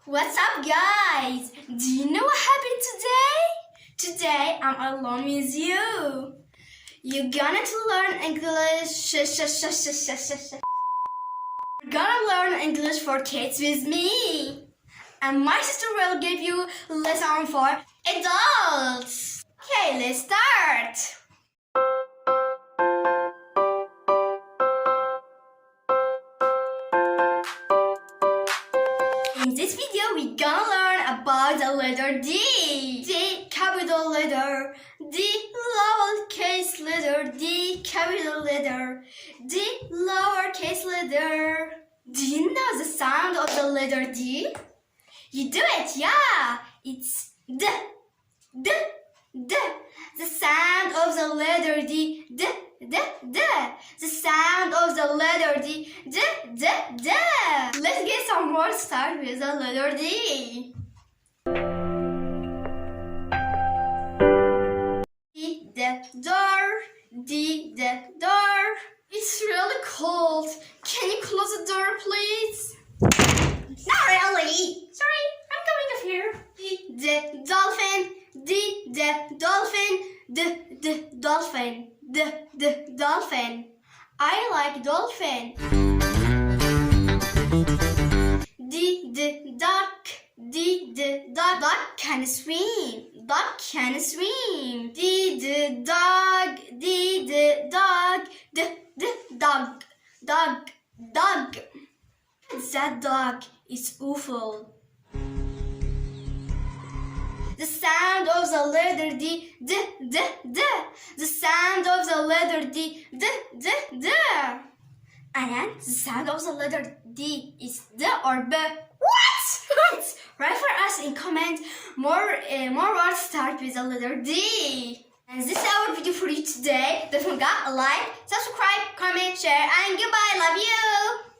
What's up, guys? Do you know what happened today? Today, I'm alone with you. You're gonna learn English. You're gonna learn English for kids with me. And my sister will give you lesson for adults. Okay, let's start. In this video, we're gonna learn about the letter D. D, capital letter. D, lowercase letter. D, capital letter. D, lowercase letter. Do you know the sound of the letter D? You do it, yeah. It's D, D, D. The sound of the letter D, D, D, D. The sound of the letter D, D, D, D. Let's get some more start with the letter D. D, the door. D, the door. It's really cold. Can you close the door, please? Not really. Sorry, I'm coming up here. D, the dolphin. D, the dolphin. D, dolphin. D, dolphin. I like dolphin. D, the duck. D, the duck. Duck can swim. Duck can swim. D, the dog. D, the dog. D, dog. Dog. Dog. That dog is awful. The sound of the letter D, D, D, D. The sound of the letter D, D, D, D. And the sound of the letter D is D or B. What? Write for us in comment more words start with the letter D. And this is our video for you today. Don't forget to like, subscribe, comment, share, and goodbye. Love you.